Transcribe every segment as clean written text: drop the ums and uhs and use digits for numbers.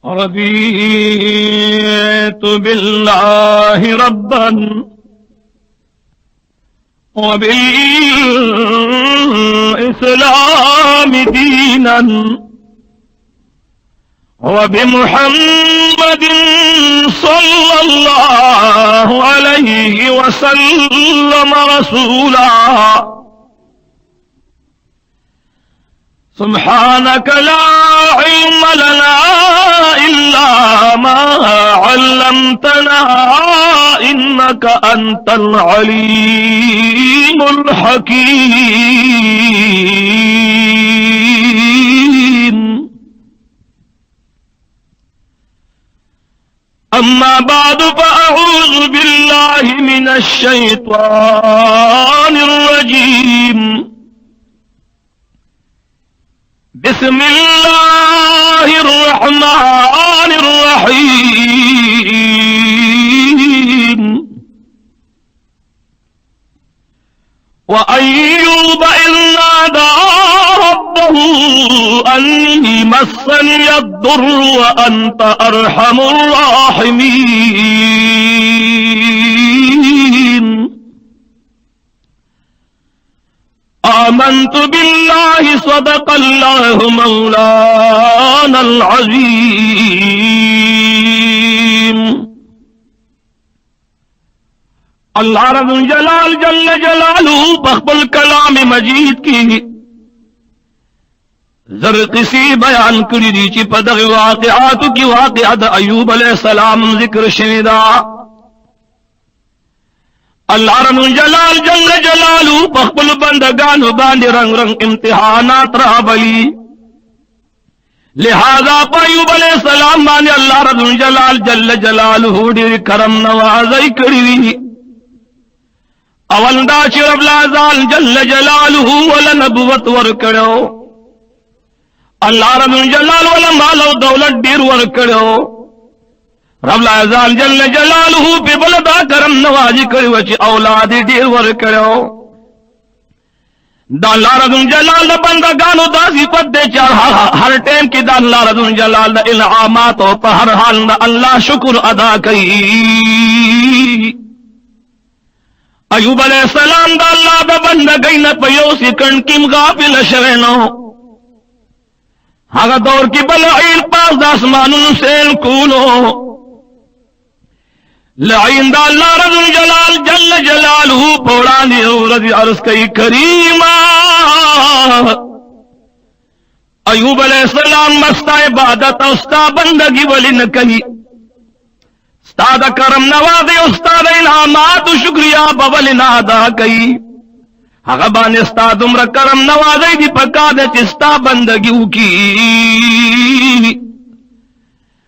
رضيت بالله ربا وبالإسلام دينا وبمحمد صلى الله عليه وسلم رسولا سبحانك لا علم لنا إلا ما علمتنا إنك أنت العليم الحكيم. أما بعد فأعوذ بالله من الشيطان الرجيم. بسم الله الرحمن الرحيم. وأيوب إذ نادى ربه أني مسني الضر وأنت أرحم الراحمين. آمنت بالله صدق الله مولانا العظيم. اللہ رب الجلال جل جلالہ بخبل کلام مجید کی زرقسی بیان کری دی چی پدغ واقعات کی واقعات ایوب علیہ السلام ذکر شنیدہ. اللہ رب الجلال جل جلالہ بخبل بندگان باند رنگ رنگ امتحانات رابلی. لہذا ایوب علیہ السلام باند اللہ رب الجلال جل جلالہ دیر کرم نوازی کری. اول دا چی رب العزال جل جلالہ ولا نبوت ورکڑو. اللہ رب الجلال ولا مالو دولت دیر ورکڑو. رب العزال جل جلالہ پہ بلدا کرم نوازی کری وچی اولاد دیر ورکڑو. دا اللہ رب الجلال دا بندگانو دا صفت دے چار ہر ٹیم کی دا اللہ رب الجلال دا انعامات و ہر حال دا اللہ شکر ادا کئی. ایوب علیہ السلام دا اللہ دا بندگئی نا پیو سکن کم غافل شوینو. آگا دور کی بلعین پاس دا اسمانون سیل کولو. لعین دا اللہ رب الجلال جل جلالہ پوڑانی رضی عرض کئی کریمہ. ایوب علیہ السلام مستا عبادت استا بندگی ولی نکئی. استاد کرم نوازی استاد انعامات شکریہ بول نادا کئی. حغبان استاد عمر کرم نوازی دی پکا دے چستا بندگیو کی.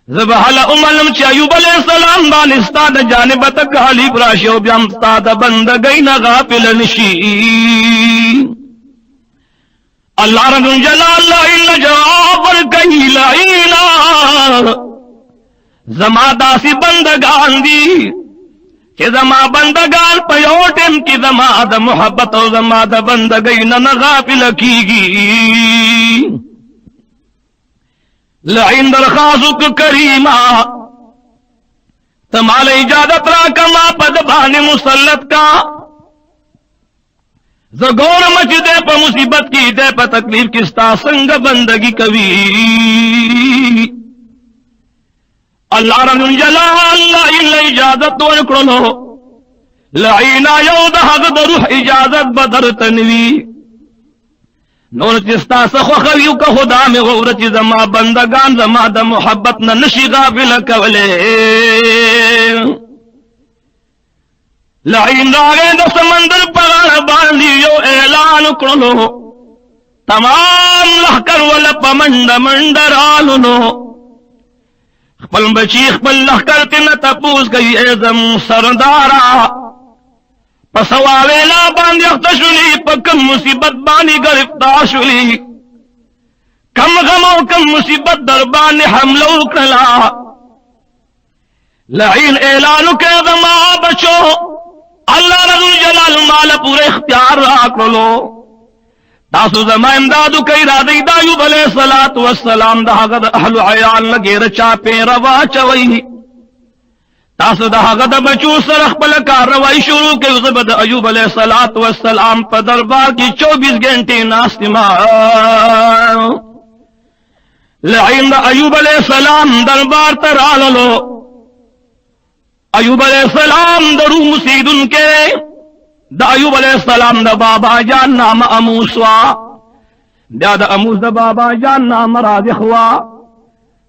زبحل املم چی ایوب علیہ السلام بان استاد جانب تک حلیب راشیو بیام استاد بندگی نغافل نشی. اللہ رب جلال لائن جواب ورکئی لائنا زما داسی بندگان دی کہ زما بندگان پیوٹم کی زما دا محبت و زما دا بندگی نغافل کی گی. لعین درخواست کریمہ تمال اجازت را کما پد بان مسلط کا. زگور مچ دے پا مصیبت کی دے پا تکلیف کستا سنگ بندگی کبھی. اللہ رب الجلال اللہ اجازت ورکڑلو. لعینا یو دا حق دا روح اجازت بدر تنوی. نور چستا سخو خویو کا خدا میں غورت زما بندگان زما دا محبت نہ نشی غافل کولے. لعین راگے دا سمندر پغان باندیو اعلان کرلو. تمام لحکر ولپ مند مندرالنو. خپل بچی خپل لحکر تینا تپوس گئی ایزم سردارا. پسواویلا باندی اختشولی پا کم مصیبت بانی گرفتار شولی. کم غم و کم مصیبت در بانی حملو کلا. لعین اعلانو کے زما بچو اللہ رب الجلال مال پورے اختیار راک لو. تاسو زما امدادو کئی را دی دا ایوب علیہ السلام دا غد اهل عیال لگے رچا پہ روا چوئی تاسو دا غد بچو سر خپل کاروائی شروع کړي زبد ایوب علیہ السلام په دربار کی 24 گھنٹے ناستما لعین ایوب علیہ السلام دربار ترالو ایوب علیہ السلام درو مسیدن کے دا ایوب علیہ السلام دا بابا جان نام اموسوا دا اموس دا بابا جان نام رازخ وا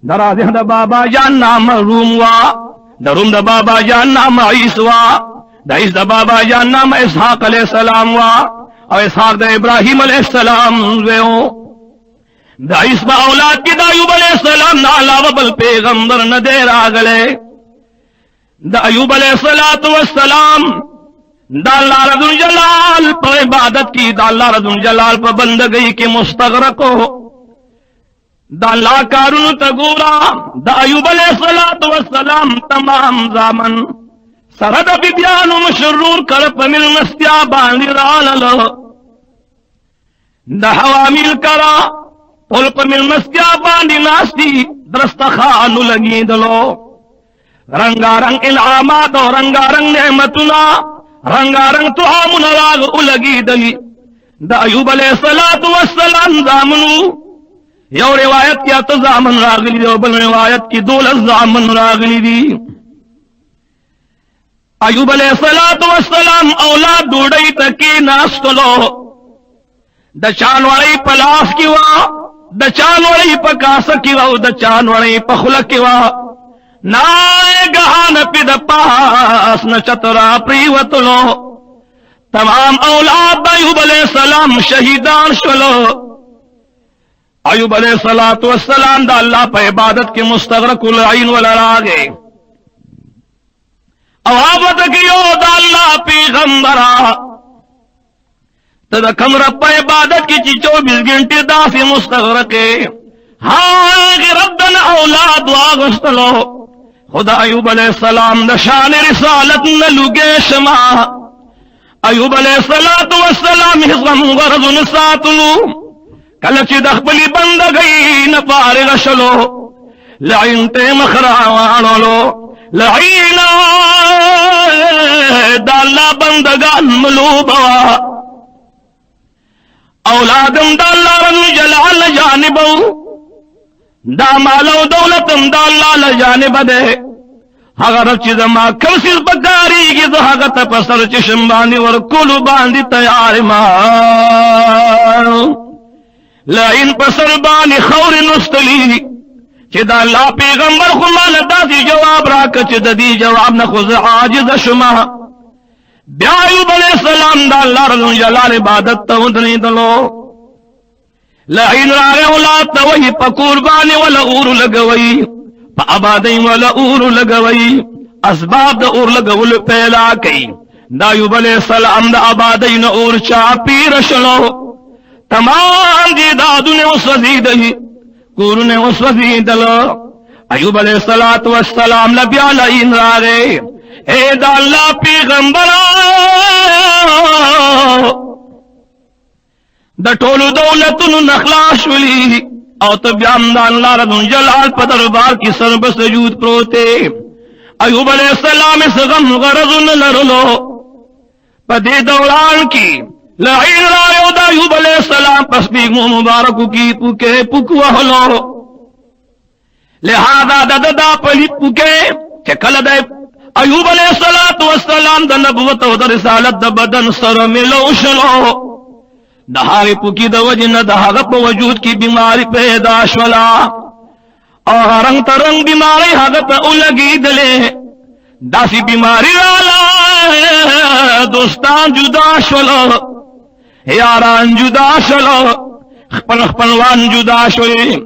دا رازخ دا بابا جان نام روم وا دا روم دا بابا جان نام عیس وا دا عیس دا بابا جان نام اسحاق علیہ السلام وا اور اسحاق دا ابراہیم علیہ السلام ویو دا عیس با اولاد کی دا ایوب علیہ السلام نا علاوہ بل پیغمبر نہ دے راگلے دا ایوب علیہ السلام دا اللہ رب الجلال پر عبادت کی دا اللہ رب الجلال پر بندگی کی مستغرق ہو دا اللہ کارون تگورا دا ایوب علیہ السلام تمام زامن سرد بیان مشرور کرپ من مستیا باندی راللو دا حوامل کرا پلپ من مستیا باندی ناستی درستخانو لگی دلو رنگا رنگ انعامات اور رنگا رنگ نعمتنا رنگا رنگ طعام راگ الگی دلی دا ایوب علیہ السلام زامنو یو روایت کیا تو زامن راگلی دی بل روایت کی 12 زامن راگلی دی ایوب علیہ السلام اولاد ڈوڑی تکی ناستلو دا چانوڑی پلاس کی وا دا چانوڑی پکاس کی وا دا چانوڑی پخلک کی وا نائے گہان پی دا پاس ن چترا پریوتلو تمام اولاد ایوب علیہ السلام شہیدان شلو ایوب علیہ السلام دا اللہ پہ عبادت کے مستغرق العین ولراگے اوابت کیو دا اللہ پیغمبرا تدا کم رب پہ عبادت کی چی 24 گھنٹے دا سے مستغرقے ہاں ردن اولاد واغستلو خدا ایوب علیہ السلام دا شان رسالت نلوگے شما ایوب علیہ السلام حضم غرض نساتلو کلچی دخبلی بندگئی نپارغ شلو لعین تے مخراوانولو لعین دا اللہ بندگان ملوبوا اولادم دا اللہ رضو جلال جانبو دا مالو دولتم دا اللہ لجانب دے اگر چیز ما کمسیز بکاری کی تو حقت پسر چشم باندی ورکلو باندی تیار مارو لئن پسر باندی خور نستلی چی دا اللہ پیغمبر خمال دا سی جواب راک چی دا دی جواب نخوز عاجز شما بیا ایوب علیہ السلام دا اللہ رضو جلال عبادت تودنی دلو لعین راگے اولاد توہی پا قربانی والا اور لگوئی پا عبادی والا اور لگوئی اسباب دا اور لگول پیلا کئی دا ایوب علیہ السلام دا عبادی نا اور چاپی رشلو تمام جیدادو نے اس وزیدہی کور نے اس وزیدلو ایوب علیہ السلام لبیا لعین راگے اے دا اللہ پیغمبر دا ٹولو دولتن نخلاش ولی او تبیام دا اللہ رب جلال پا دربار کی سر بسجود پروتے ایوب علیہ السلام اس غم غرض لرلو پا دے دوران کی لعین رایو دا ایوب علیہ السلام پس بیگمو مبارکو کی پوکے پوکوہلو لہذا دا پلی پوکے چکل دے ایوب علیہ السلام دا نبوت و دا رسالت دا بدن سر ملو شلو دہاغی پوکی دا وجن دہاغ پا وجود کی بیماری پیدا شولا اور رنگ ترنگ بیماری حقت اولگی دلے داسی بیماری والا دوستان جدا شولا یاران جدا شولا خپل خپلوان جدا شولی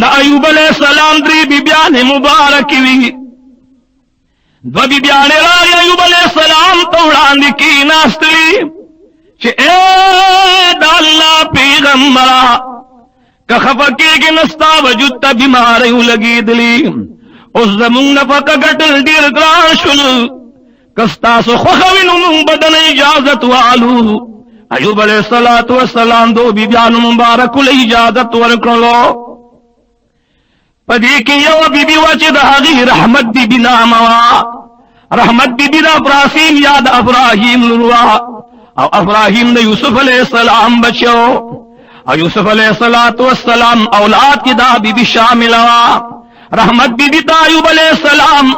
دا ایوب علیہ السلام دری بی بیان مبارکی وی دو بی بیان راگی ایوب علیہ السلام توڑان دی کی ناستلی کہ اے دا اللہ پیغمبرا کہ خفکے کے نستا وجود تا بیماریوں لگی دلی اس زمون نفق گٹل دیر گران شل کستا سو خوخوین من بدن اجازت والو ایوب علیہ السلام دو بیبیان مبارک له اجازت ورکړو پدې کې یو بیبي وچ د هغه رحمت بیبي نام وا رحمت بیبي د ابراهیم یاد ابراهیم لروا او ابراهیم د یوسف علیہ السلام بچو او یوسف علیہ السلام اولاد کی دا بیبي شامل وا رحمت بیبي د ایوب علیہ السلام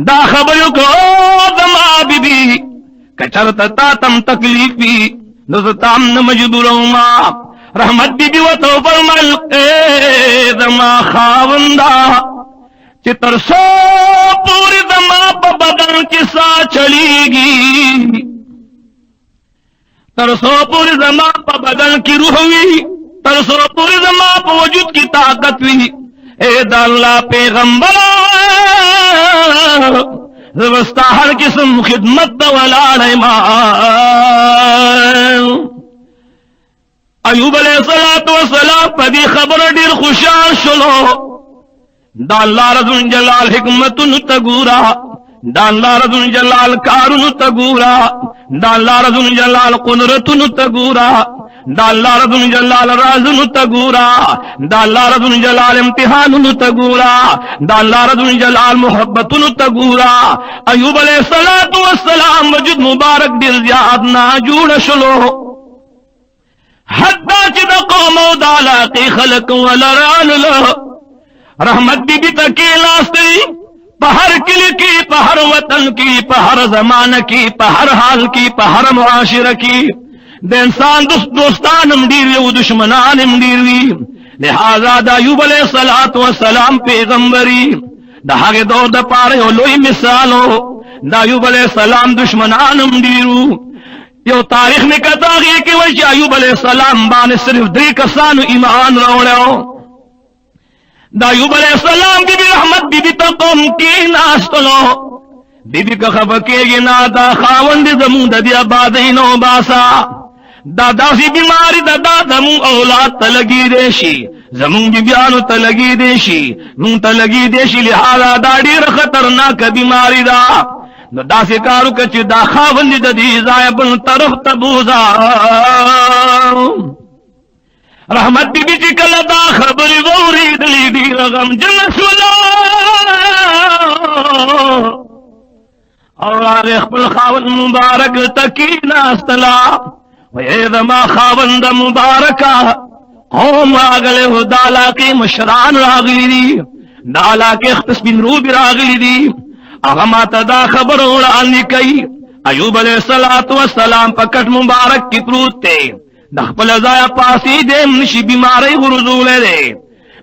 دا خبر کو دما بیبي کچرت تا تم تکلیف بھی نزتام نہ مجبوروں ما رحمت بیبی و تو فرمل اے دما خاوندا چی ترسو پوری دما پا بدن کی سا چلی گی ترسو پوری دما پا بدن کی روح وی ترسو پوری دما پا وجود کی طاقت وی اے دا اللہ پیغمبر زبستا ہر قسم خدمت دا ولار ایمان ایوب علیہ السلام پدی خبر دیر خوشحال شلو دا اللہ رضو جلال حکمتن تگورا دا اللہ رضو جلال کارن تگورا دا اللہ رضو جلال قدرتن تگورا دا اللہ رضو جلال رازن تگورا دا اللہ رضو جلال امتحان تگورا دا اللہ رضو جلال محبتن تگورا ایوب علیہ السلام وجود مبارک دل زیاد ناجوڑ شلو حتی چی دا قوم و دا علاقی خلق ولران لو رحمت بی بی تکیلاستی پہر کل کی پہر وطن کی پہر زمان کی پہر حال کی پہر معاشر کی دا انسان دوستان امدیروی و دشمنان امدیروی لہذا دا ایوب علیہ السلام پیغمبری دا حق دور دا پارے و لوئی مثالو دا ایوب علیہ السلام دشمنان امدیرو یو تاریخ میں کہتا گیا کہ وہ ایوب علیہ السلام بانے صرف دری کسانو ایمان روڑے ہو دا ایوب علیہ السلام بی بی رحمت بی بی تا قوم کی ناستلو بی بی کا خبر کے گی نا دا خاوند زمون دا دیا بادینو باسا دا داسی بیماری دا دا دمون اولاد تلگی دیشی زمون بی بیانو تلگی دیشی مون تلگی دیشی لحاظا دا دیر خطرناک بیماری دا دا سے کارو کچھ دا خاوند دا دی زائبن طرف تبوزا رحمت بی بی چکل دا خبری غوری دلی دی رغم جنسولا اور آغی اخبر خاوند مبارک تکینا استلا وید ما خاوند مبارکا قوم آگلے ہو دالا کے مشران راغلی دی دالا کے اختص بن روبی راغلی دی اغمات دا خبر اڑانی کئی ایوب علیہ السلام پکٹ مبارک کی پروت تے دخپل ازایا پاسی دے منشی بیماری غرزولے دے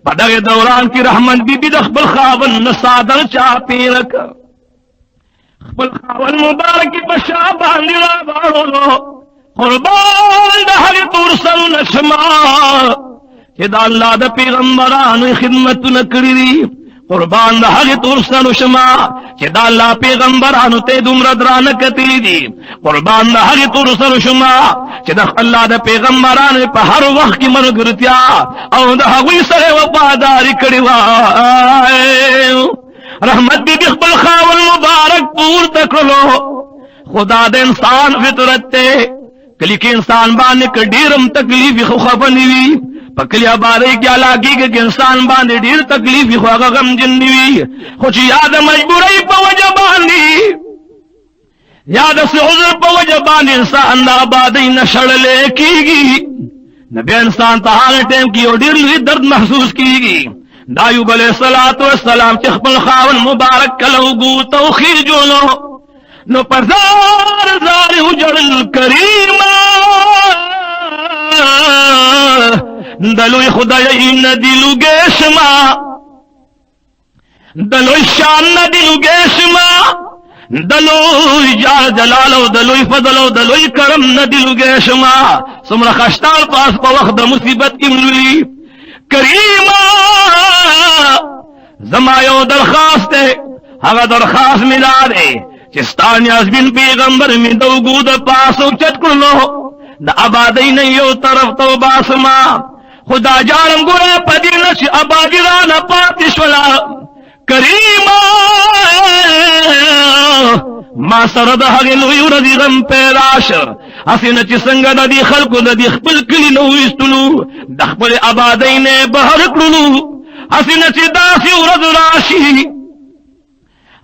پدغ دوران کی رحمت بی بی دخپل خاون نسادر چاپی رکھ خپل خاون مبارک کی پشابان لیرا بارو لو قربان دا حق تورسل نشما کہ دا اللہ دا پیغمبران خدمت نکری دی قربان دا حق تورسل شما کہ دا اللہ پیغمبرانو تے دمردران کتی دی قربان دا حق تورسل شما کہ دا اللہ دا پیغمبران پہ ہر وقت کی مرگرتیا او دا حقی سر وفاداری کڑیوائے رحمت بی بی خبل خاول مبارک پور تکلو خدا دا انسان فطرت تے کلی کے انسان بانے کا ڈیرم تکلیف خفنی وی پکلی بارے کیا لاگی کہ انسان باندے ڈیر تکلیف خواہ غم جنوی خوچ یاد مجبوری پا وجہ باندی یاد سے عذر پا وجہ باندی انسان دا آبادی نشڑ لے کی گی نبی انسان تحال ٹیم کی اور ڈیر لی درد محسوس کی گی دایوب علیہ السلام چخبل خاون مبارک کلو گو توخیر جولو نو پرزار زار حجر الکریم دلوی خدای ندلو گیشما دلوی شان ندلو گیشما دلوی جلالو دلوی فضلو دلوی کرم ندلو گیشما سمر خشتال پاس پا وقت مصیبت املوی کریما زمایو درخواست ہے اگر درخواست ملا دے چستانی از بن پیغمبر میں دو گود پاسو چٹ کرلو دا آبادی نیو طرف تو باسما خدا جانم گرے پدینش آبادی رانا پاتشولا کریما ما سرد حقلوی رضی غم پیراش اسنه چې څنګه د دې خلکو د دې خپل کلی نو وستلو د خپل آبادۍ نه بهر کړلو اسنه چې داسې ورځ راشي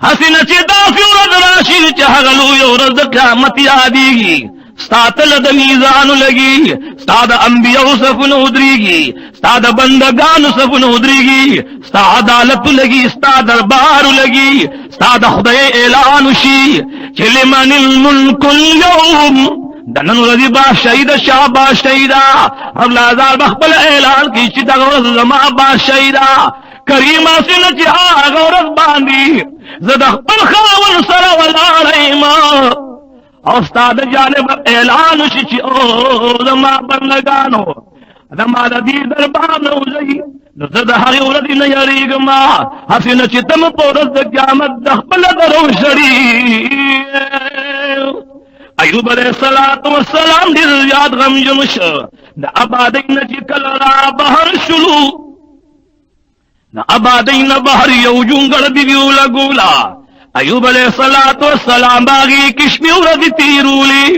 حسینه چې داسې ورځ راشي چې هغه لویه ورځ د قیامت یادېږي ستا تله د میزانو لګي ستا د انبیاو صفونه ودرېږي ستا د بندګانو صفونه ودرېږي ستا عدالت لګي ستا دربارو لګي ستا د خدای اعلان وشي چې لمن الملک اليوم د نن ورځې بادشاهي د شاه بادشاهي ده ابلازار به خپل اعلان کوي چې دغه ورځ زما بادشاهي ده کریمه سینه چې هغه ورځ باندې زه د خپل خاوند سره ولاړ یم او ستا د جانب اعلان وشي چې او زما بندګانو زما د دې دربار نه وځئ نو زه د هغې ورځې نه یېرېږم هسې نه چې ته مو په ورځ د قیامت د خپله درو شړي ایوب علیہ السلام ډېر زیات غمجن شو د آبادۍ نه چې کله را بهر شلو د آبادۍ نه بهر یو جونګړ بیبي ولګوله ایوب علیہ السلام باغې کې شپې ورځې تېرولې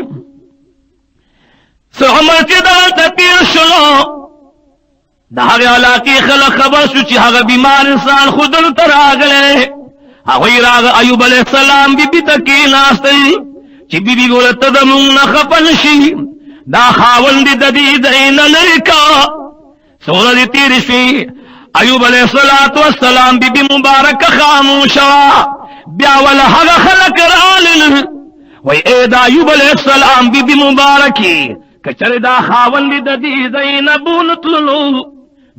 څه عمر چې دلته تېر شلو د هغې علاقې خلک خبر شو چې هغه بیمار انسان خو دلته راغلی هغوی راغه ایوب علیہ السلام بیبي ته کېناستئ چې بیبي ګوره ته د مونږ نه خفه نشي دا خاوند د دې ځای نه لرې کا څه ورځې تېرې شوې ایوب علیہ السلام بیبي مبارکه خاموشه وه بیا ول هغه خلک رالل وای اے د ایوب علیہ السلام بیبي مبارکې که چېرې دا خاوند د دې ځای نه بونتللو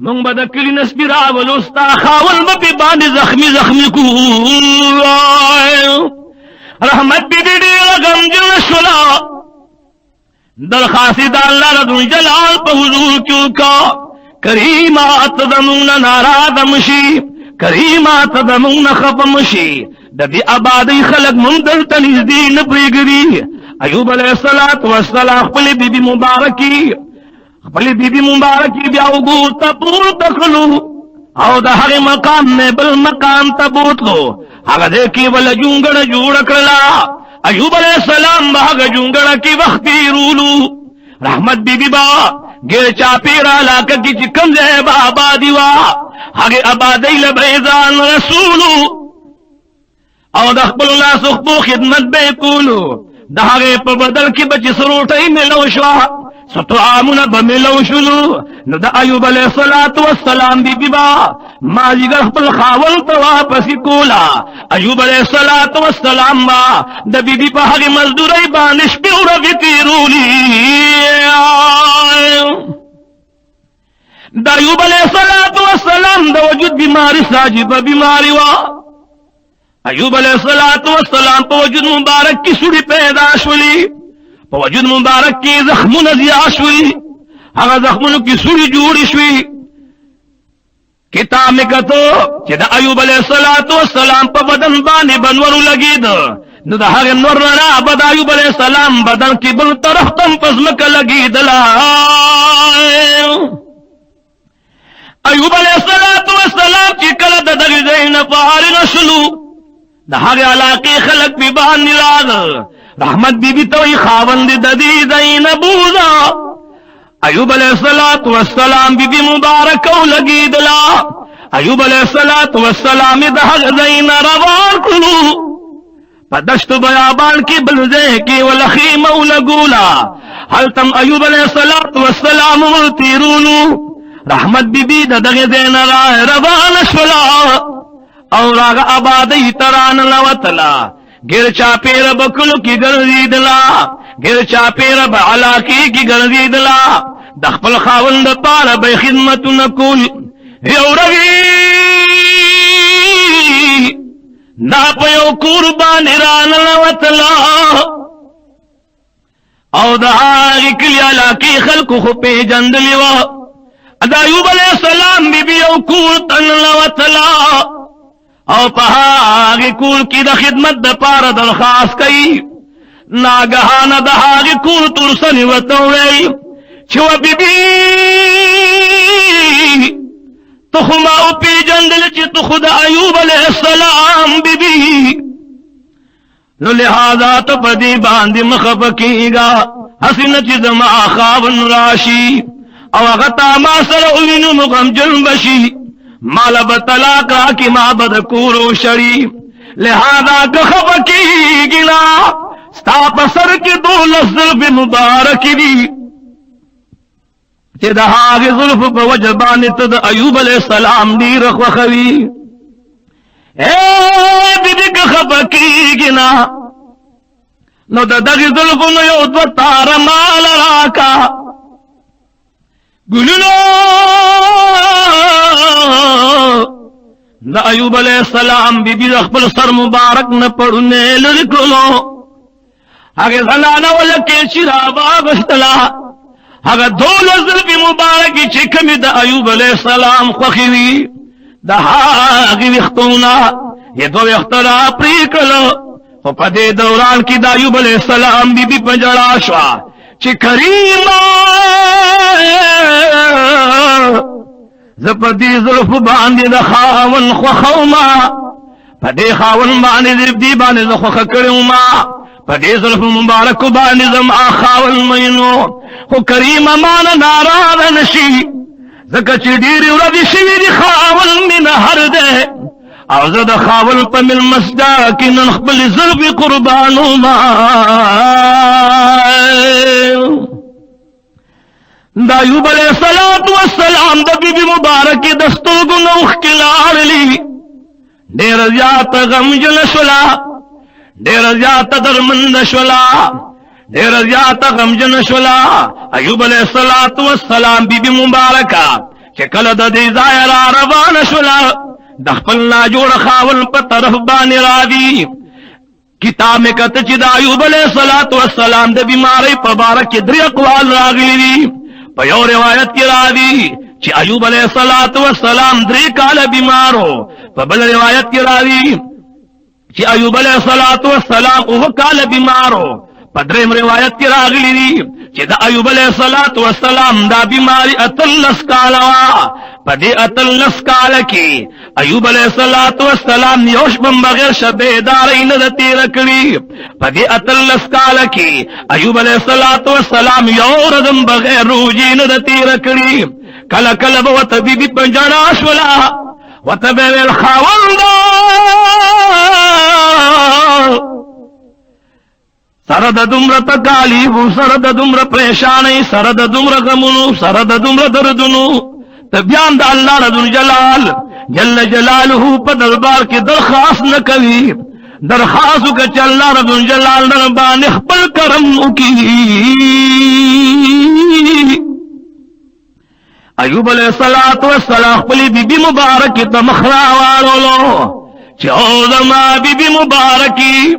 مونږ به د کلي نه سپي راولو ستا خاوند به پې باندې زخمي کو رحمت بیبي ډېره غمجنه شوله درخواست د الله رب الجلال په حضور کې وکړه کریمه ته زمونږ نه ناراضه مشي کریمه ته زمونږ نه خفه مشي د دې آبادۍ خلک مونږ دلته نږدې نه پرېږدي ایوب علیہ السلام خپلې بیبي مبارکي بیا وګور ته پورته کړلو او د هغې مقام نه بل مقام ته بوتلو هغه ځای کې بله جونګړه جوړه کړله ایوب علیہ السلام به هغه جونګړه کې وخت تېرولو رحمت بیبي به ګیر چاپېره علاقه کې چې کوم ځای به آبادي وه هغې آبادۍ له به یې ځان رسولو او د خپلو لاسو خپو خدمت به یې کولو د هغې په بدل کې به چې څه روټۍ میلو شوه څه طعامونه به میلو شولو نو د ایوب علیہ السلام بیبي به مازدیګر خپل خاوند ته واپسې کوله ایوب علیہ السلام به د بیبي په هغې مزدورۍ باندې شپې ورځې تېرولي د ایوب علیہ السلام د وجود بیماری ساجبه بیماری وه ایوب علیہ السلام په وجود مبارک کې سوړي پیدا شولي په وجود مبارک کې زخمونه زیات شولي هغه زخمونو کې سوړي جوړې شوي کتاب مې کتو چې د ایوب علیہ السلام په بدن باندې بنور لګېده نو د هغې نور رڼا به د ایوب علیہ السلام بدن کې بل طرف ته په ځمکه لګېدله ایوب علیہ السلام چې کله د دغې ځای نه فارغ شلو د هغې علاقې خلک پې باندې راغل رحمت بیبي ته وایي خاوند د دې ځای نه بوځه ایوب علیہ السلام بیبي مبارکه ولګېدله ایوب علیہ السلام د هغه ځای نه روان کړو په دشت بیابان کې بل ځای کې وله خیمه ولګوله هلته ایوب علیہ السلام ورتېرولو رحمت بیبي د دغې ځای نه روانه شوله او راغه آبادۍ ته راننوتله ګیر چاپېره به کلو کې ګرځېدله ګیر چاپېره به علاقې کې ګرځېدله د خپل خاوند دپاره به یې خدمتونه کول یو ورځې دا په یو کور باندې راننوتله او د هغې کلي علاقې خلکو خو پېژندلې وه د ایوب علیہ السلام بیبي یو کور ته ننوتله او په هغې کور کې د خدمت دپاره درخواست کوي ناګهانه د هغې کور ترسنې ورته ووایي چې و بیبي ته خو ما وپېژندل چې ته خو د ایوب علیہ السلام بیبي نو لہذا ته په دې باندې مه خفه کېږه حسن چې زما خاون راشي او هغه تا ما سره ووینو نو غمجن بشي مال به طلاق راکړي ما به د کور وشړي لہذا که خفه کېږي نه ستا په سر کې 12 زلفې مبارکې دي چې د هغې زلفو په وجه باندې ته د ایوب علیه السلام ډېره خوښوي بیبي که خفه کېږي نه نو د دغې زلفو نو یو 2 تاره مال راکا ګلونو د ایوب علیه السلام بیبي د خپل سر مبارک نه پړونی لرې کړلو هغې زنانه ولکې چې راواغښتله هغه 12 زلفې مبارکې چې کومې د ایوب علیه السلام خوښې وي د هغې ویښتونه یې 2 ویښته را پرې کړله خو په دې دوران کې د ایوب علیه السلام بیبي په ژړا شوه چې کریمه زه په دې زلفو باندې د خاون خوښومه په دې خاون باندې دې باندې زه خوښه کړې ومه په دې زلفو مبارکو باندې زما خاون مینو خو کریمه مانه ناراضه نشي ځکه چې ډېرې ورځې شوي دي خاون مې نهر دی او زه د خاون په مېلمستیا کې نن خپلې زلفې قربانومه د ایوب علیه السلام د بیبي مبارکې د سترګو نه اوښکې لاړلي ډېره زیاته غمجنه شوله ډېره زیاته درمنده شوله ډېره زیاته غمجنه شوله ایوب علیه السلام بیبي مبارکه چې کله د دې ځایه را روانه شوله د خپل ناجوړه خاون په طرف باندې راځي کتاب مې کته چې د ایوب علیه السلام د بیمارۍ په باره کې 3 اقوال راغلي دي په یو روایت کې راځي چې ایوب علیه السلام 3 کاله بیمارو په بل روایت کې راځي چې ایوب علیه السلام 9 کاله بیمارو په دریم روایت کې راغلي دي چې د ایوب علیه السلام دا بیماری 18 کاله وه په دې 18 کاله کې ایوب علیه السلام یو شپه بغیر شب بیدارۍ نه ده تېره کړې په دې 18 کاله کې ایوب علیه السلام یو ورځ بغیر روژې نه ده تېره کړې کله کله به ورته بیبي په ژړا شوله ورته به یې ویل خاونده سره د دومره تکالیفو سره د دومره پریشانۍ سره د دومره غمونو سره د دومره دردونو ته بیا د الله رب الجلال جل جلاله په دربار کې درخواست نه کوي درخواست وکړه چې الله رب الجلال در باندې خپل کرم وکړي ایوب علیه السلام خپلې بیبي مبارکې ته مخ راواړولو چې او زما بیبي مبارکې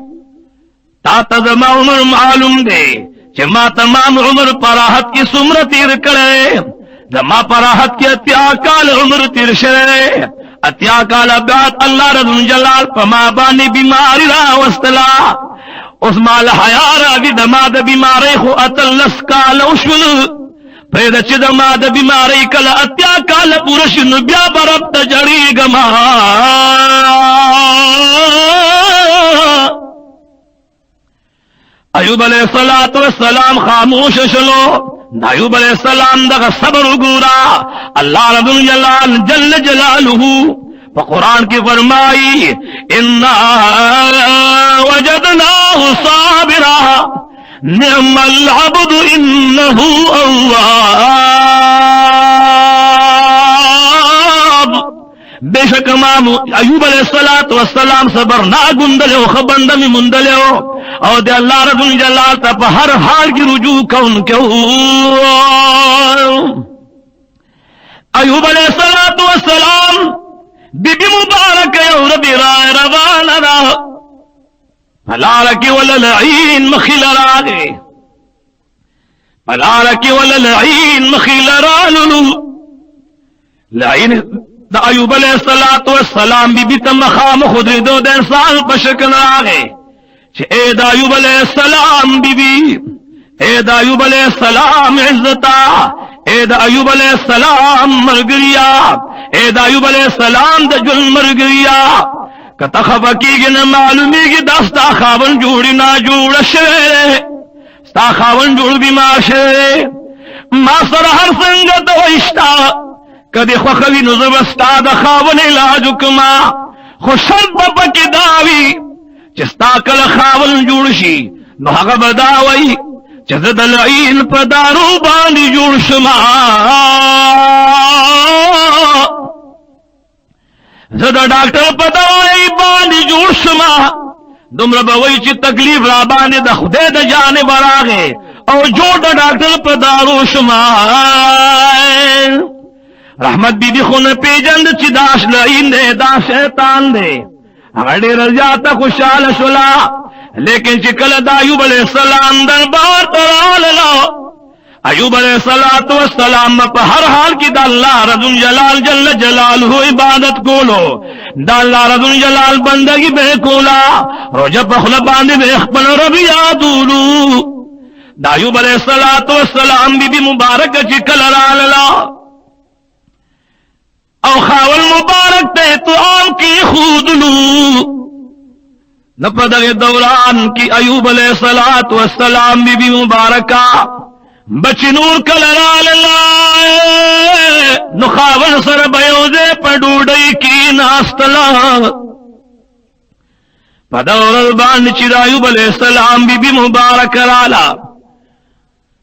تا ته زما عمر معلوم دی چې ما تمام عمر په راحت کې څومره تېر کړی زما په راحت کې 80 کال عمر تېر شوی 80 کال بعد الله رب الجلال په ما باندې بیماری راوستله اوس ما له حیا راځي د ما د بیمارۍ خو 18 کال وشول پرېږده چې د ما د بیمارۍ کله 80 کال پوره شي نو بیا به رب ته جړېږم ایوب علیه السلام خاموش شلو ایوب علیہ السلام دغه صبر وګورا الله رب الجلال جل جلاله په قران کې فرمایي ان وجدناه صابرا نعم العبد انه اواب بشک ما ایوب علیہ السلام صبر نا ګندلو خبندمي مندلو او د الله رب الجلال ته په هر حال کې رجوع کوونکی ایوب علیہ السلام بیبي مبارک یو ربی روانه ده پلارکی ولا لعین مخیل راغی پلارکی ولا لعین مخیل راللو لعین دا ایوب علیہ السلام بیبي ته مخامخ ودرېدو د انسان په شکل راغی چې اے د ایوب علیہ السلام بیبي اے د ایوب علیہ السلام عزتا اے د ایوب علیہ السلام مرګریا اے د ایوب علیہ السلام د ژوند مرګریا کته خفه کېږي نه معلومېږي دا ستا خاوند جوړې ناجوړه شوی ستا خاون جوړ بیمار شه ما سره هر څنګه ته وښتا کدی خوخوی نو زبستا د خاون علاج کما خو شرط پکې داوی چې ستا کله خاون جوړ شي نو هغه بداوی چې د لعین په دارو باندې جوړ شما زه د ډاکټر په دوايي باندې جوړ شما دومره به وایي چې تکلیف را باندې د خدای د جانب راغې او جوړ د ډاکټر په دارو شما رحمت بی بی خون پیجند چی داش لعین دے دا شیطان دے هغه ډېر زیاته خوشاله شولا لیکن چې کله د ایوب علیہ السلام دربار ته راغلو ایوب علیہ السلام په هر حال کې د الله رب جلال جل جلاله عبادت کولو د الله رب جلال بندگی به کولا روزه په خپل باندې به خپل رب یادولو د ایوب علیہ السلام بی بی مبارک چې کله راغلو او خاول مبارک تے تو آم کی خودلو نپدغ دوران کی ایوب علیہ السلام بی بی مبارکہ بچی نور کلرال اللہ نو خاول سر بیوزے پڑوڑی کی ناستلا پدور البان چی ایوب علیہ السلام بی بی مبارک رالا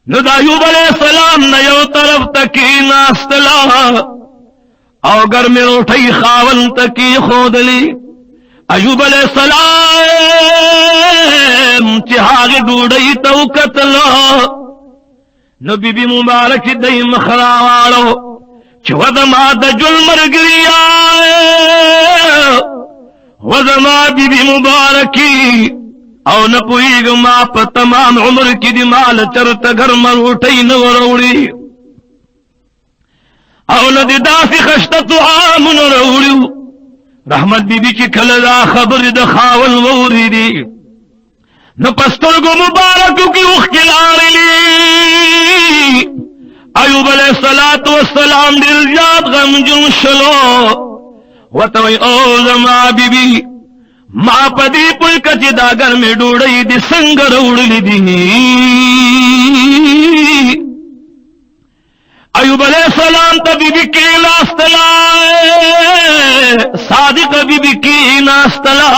نو دا ایوب علیہ السلام نیو طرف تکی ناستلا او گر میں اٹھئی خاون تکی خودلی ایوب علیہ السلام چہاگ ڈوڑئی تو قتلو نو بی بی مبارک دئی مخراوالو چودما دجل مرگری آئے وزما بی بی مبارکی او نپوئی گما پا تمام عمر کی دی مال چرت گھر مر اٹھئی نوروڑی او ندی داسی خشتتو آمن روڑیو رحمت بی بی کی کھلدا خبر د خاون ووری دی نو پسترگو مبارکو کی اخکلاری لی ایوب علیہ السلام دل جات غم جن شلو وطوئی او زما بی بی ما پدی پلکا چی داگر میں ڈوڑی دی سنگ روڑی دی ایوب علیہ السلام تا بی بی کی ناستلا صادق بی بی کی ناستلا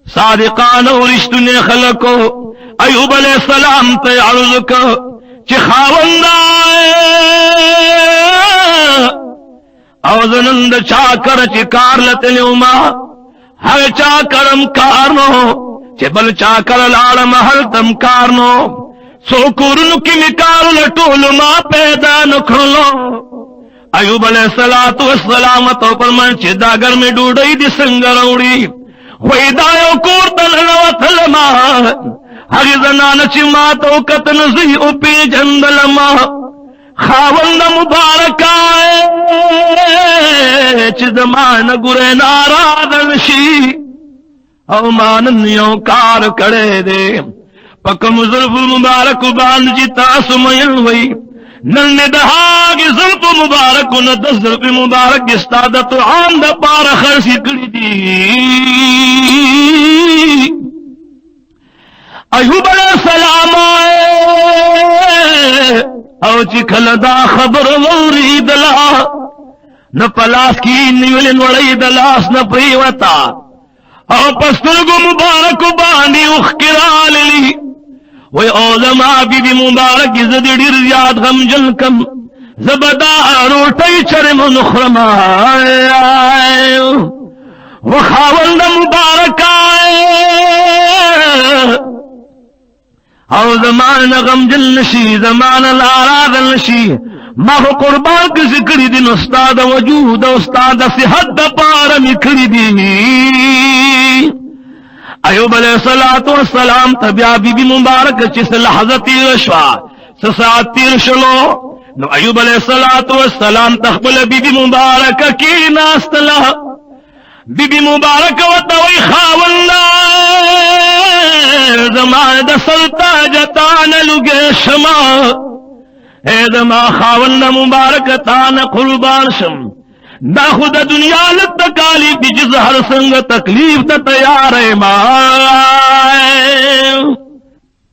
صادقان و رشتن خلقو ایوب علیہ السلام تا عرض کو چی خاوندہ او زنند چاکر چی کار لتنیو ما ہر چاکرم کارنو چی بل چاکر لار محل تم کارنو سو کورنو کی مکارو لٹول ما پیدا نکھلو ایوب علیہ السلام تو پر من چی داگر میں ڈوڑی دی سنگر اوڑی وی دایو کور تلنوت لما ہری زنان چی ما تو کتن زی اپی جند لما خاوند مبارک آئے چی زمان گرے نارادن شی او ماننیوں کار کڑے دے پکم ظرف مبارک باند جی تاسو مین وئی نن نے دہا کی ظرف مبارک نہ دس ظرف مبارک استادت عام دا پار خرسی کری دی ایوب علیہ السلام آئے او چی کھلدا خبر ووری دلا نہ پلاس کی نیولن وڑی دلاس نہ پریوتا او پسترگو مبارک باندی اخکرال لی وی اوزما بی بی مبارک زدی ڈیر زیاد غم جن کم زبدا روٹی چرم نخرم آئے وخاولد مبارک آئے او زمان غم جن نشی زمان لاراد نشی ماہ قربان کی ذکری دن استاد وجود استاد صحت پار مکری دی ایوب علیہ السلام تبیا بی بی مبارک چس لحظت تیر شوا سسات تیر شلو نو ایوب علیہ السلام تخبل بی بی مبارک کی ناستلا بی بی مبارک و توی خاولنا زمان دا سلطا جتان لگے شما اے زما خاولنا مبارک تان قربان شم دا خود دنیا لتکالی بی جز ہر سنگ تکلیف تا تیار مائے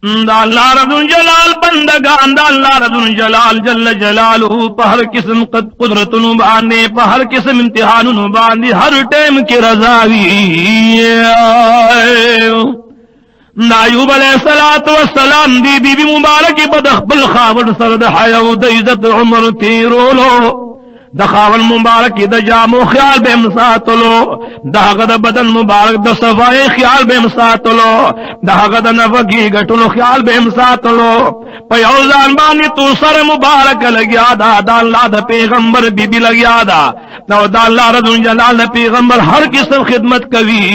دا اللہ رب الجلال بندگان دا اللہ رب الجلال جل جلالہ پہ ہر قسم قدرت باندے پہ ہر قسم امتحان باندے ہر ٹائم کی رضاوی ایوب علیہ السلام دی بی بی مبارکی بدخبل خاون سرد حیو دا عزت عمر تیرولو دا خاون مبارکی دا جامو خیال بے مساتلو دا غد بدن مبارک دا صفائی خیال بے مساتلو دا غد نفقی گٹلو خیال بے مساتلو پیوزان بانی تو سر مبارک لگیا دا دا اللہ دا پیغمبر بی بی لگیا دا دا اللہ رضا جلال دا پیغمبر ہر قسم خدمت کوي